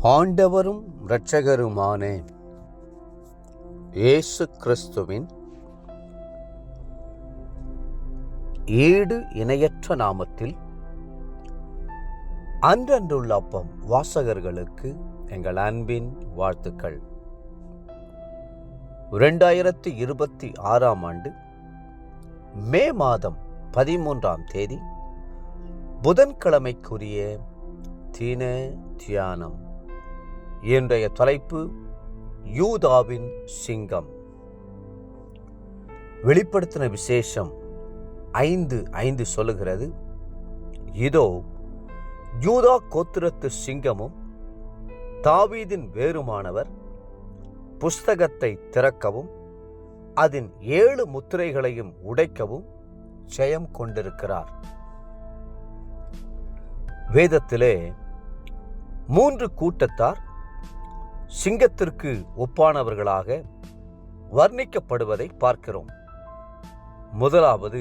ஆண்டவரும் இரட்சகருமான இயேசு கிறிஸ்துவின் ஈடு இணையற்ற நாமத்தில் அன்றன்றுள்ள அப்பம் வாசகர்களுக்கு எங்கள் அன்பின் வாழ்த்துக்கள். 2026 ஆண்டு மே மாதம் 13ஆம் தேதி புதன்கிழமைக்குரிய தின தியானம். இன்றைய தலைப்பு யூதாவின் சிங்கம். வெளிப்படுத்தின விசேஷம் 5:5 சொல்லுகிறது, இதோ யூதா கோத்திரத்து சிங்கமும் தாவீதின் வேருமானவர் புஸ்தகத்தை திறக்கவும் அதன் 7 முத்திரைகளையும் உடைக்கவும் ஜெயம் கொண்டிருக்கிறார். வேதத்திலே 3 கூட்டத்தார் சிங்கத்திற்கு ஒப்பானவர்களாக வர்ணிக்கப்படுவதை பார்க்கிறோம். முதலாவது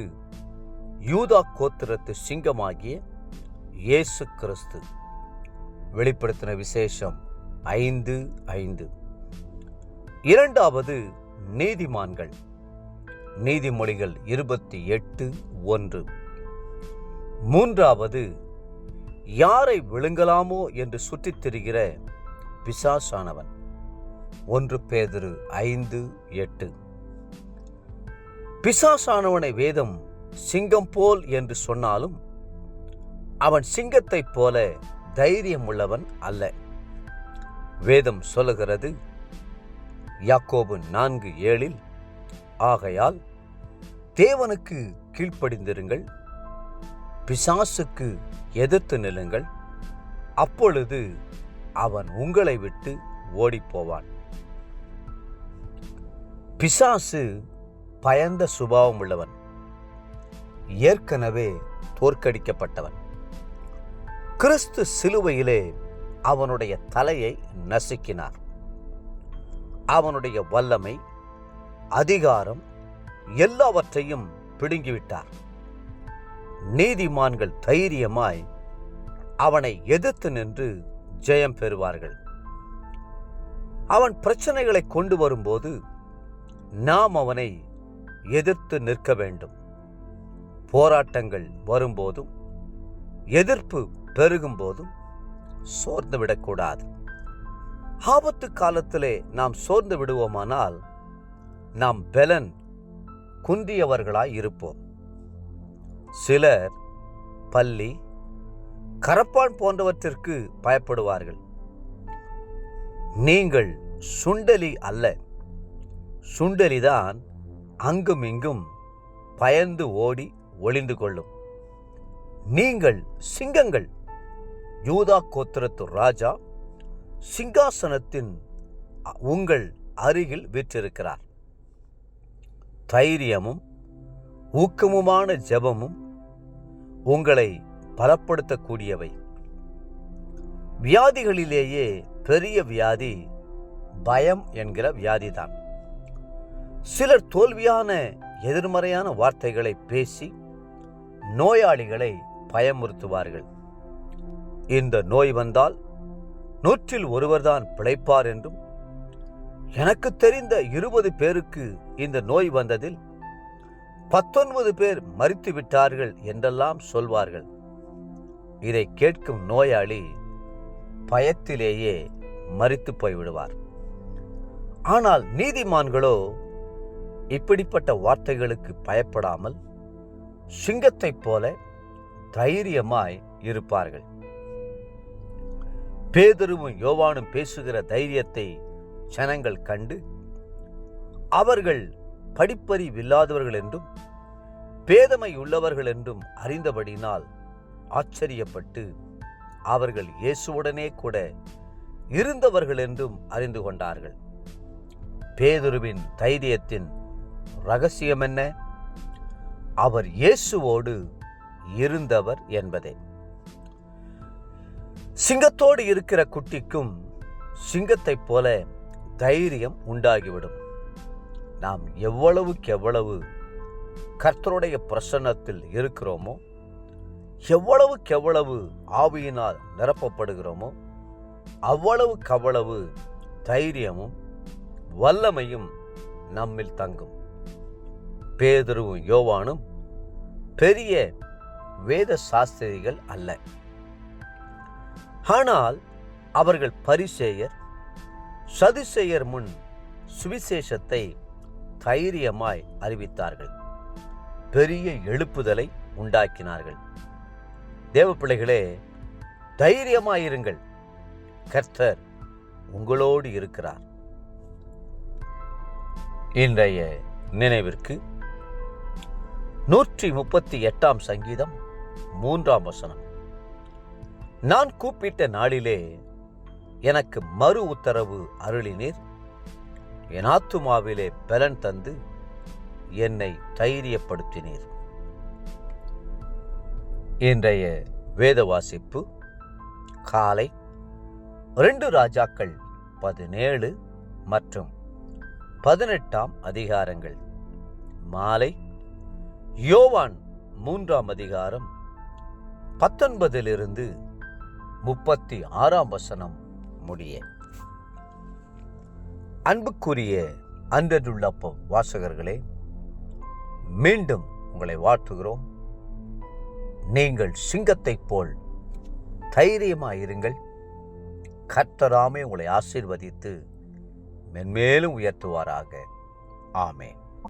யூதா கோத்திரத்து சிங்கமாகிய இயேசு கிறிஸ்து. வெளிப்படுத்தின விசேஷம் 5:5. இரண்டாவது நீதிமான்கள். நீதிமொழிகள் 28:1. மூன்றாவது யாரை விழுங்கலாமோ என்று சுற்றித் திரிகிற பிசாசானவன். 1 பேதுரு 5:8. பிசாசானவனை வேதம் சிங்கம் போல் என்று சொன்னாலும் அவன் சிங்கத்தைப் போல தைரியம் உள்ளவன் அல்ல. வேதம் சொல்லுகிறது யாக்கோபு 4:7, ஆகையால் தேவனுக்கு கீழ்ப்படிந்திருங்கள், பிசாசுக்கு எதிர்த்து நில்லுங்கள், அப்பொழுது அவன் உங்களை விட்டு ஓடிப்போவான். பிசாசு பயந்த சுபாவம் உள்ளவன், ஏற்கனவே தோற்கடிக்கப்பட்டவன். கிறிஸ்து சிலுவையிலே அவனுடைய தலையை நசுக்கினார். அவனுடைய வல்லமை, அதிகாரம் எல்லாவற்றையும் பிடுங்கிவிட்டார். நீதிமான்கள் தைரியமாய் அவனை எதிர்த்து நின்று ஜெயம் பெறுவார்கள். அவன் பிரச்சனைகளை கொண்டு வரும்போது நாம் அவனை எதிர்த்து நிற்க வேண்டும். போராட்டங்கள் வரும்போதும் எதிர்ப்பு பெருகும் போதும் சோர்ந்து விடக்கூடாது. ஆபத்து காலத்திலே நாம் சோர்ந்து விடுவோமானால் நாம் பெலன் குன்றியவர்களாய் இருப்போம். சிலர் பல்லி, கரப்பான் போன்றவற்றிற்கு பயப்படுவார்கள். நீங்கள் சுண்டலி அல்ல. சுண்டலிதான் அங்கும் இங்கும் பயந்து ஓடி ஒளிந்து கொள்ளும். நீங்கள் சிங்கங்கள். யூதா கோத்திரத்து ராஜா சிங்காசனத்தின் உங்கள் அருகில் வீற்றிருக்கிறார். தைரியமும் ஊக்கமுமான ஜெபமும் உங்களை பலப்படுத்தக்கூடியவை. வியாதிகளிலேயே பெரிய வியாதி பயம் என்கிற வியாதிதான். சிலர் தோல்வியான எதிர்மறையான வார்த்தைகளை பேசி நோயாளிகளை பயமுறுத்துவார்கள். இந்த நோய் வந்தால் 100 ஒருவர்தான் பிழைப்பார் என்றும், எனக்கு தெரிந்த 20 பேருக்கு இந்த நோய் வந்ததில் 19 பேர் மரித்து விட்டார்கள் என்றெல்லாம் சொல்வார்கள். இதை கேட்கும் நோயாளி பயத்திலேயே மரித்து போய்விடுவார். ஆனால் நீதிமான்களோ இப்படிப்பட்ட வார்த்தைகளுக்கு பயப்படாமல் சிங்கத்தைப் போல தைரியமாய் இருப்பார்கள். பேதுருவும் யோவானும் பேசுகிற தைரியத்தை ஜனங்கள் கண்டு அவர்கள் படிப்பறிவில்லாதவர்கள் என்றும் பேதமை உள்ளவர்கள் என்றும் அறிந்தபடினால் ஆச்சரியப்பட்டு அவர்கள் இயேசுவுடனே கூட இருந்தவர்கள் என்றும் அறிந்து கொண்டார்கள். பேதுருவின் தைரியத்தின் ரகசியம் என்ன? அவர் இயேசுவோடு இருந்தவர் என்பதே. சிங்கத்தோடு இருக்கிற குட்டிக்கும் சிங்கத்தைப் போல தைரியம் உண்டாகிவிடும். நாம் எவ்வளவுக்கு கர்த்தருடைய பிரசன்னத்தில் இருக்கிறோமோ, எவ்வளவுக்கு ஆவியினால் நிரப்பப்படுகிறோமோ, அவ்வளவுக்கவ்வளவு தைரியமும் வல்லமையும் நம்மில் தங்கும். பேதுருவும் யோவானும் பெரிய வேத சாஸ்திரிகள் அல்ல. ஆனால் அவர்கள் பரிசேயர் சதுசேயர் முன் சுவிசேஷத்தை தைரியமாய் அறிவித்தார்கள். பெரிய எழுப்புதலை உண்டாக்கினார்கள். தேவ பிள்ளைகளே, தைரியமாயிருங்கள். கர்த்தர் உங்களோடு இருக்கிறார். இன்றைய நினைவிற்கு 138 சங்கீதம் 3 நான் கூப்பிட்ட நாளிலே எனக்கு மறு உத்தரவு அருளினீர். என் ஆத்துமாவிலே பலன் தந்து என்னை தைரியப்படுத்தினீர். இன்றைய வேத வாசிப்பு காலை 2 ராஜாக்கள் 17 மற்றும் 18 அதிகாரங்கள், மாலை யோவான் 3 அதிகாரம் 19 36 முடிய. அன்புக்குரிய அன்றதுள்ள வாசகர்களே, மீண்டும் உங்களை வாழ்த்துகிறோம். நீங்கள் சிங்கத்தைப் போல் தைரியமாயிருங்கள். கர்த்தராமே உங்களை ஆசீர்வதித்து மென்மேலும் உயர்த்துவாராக. ஆமென்.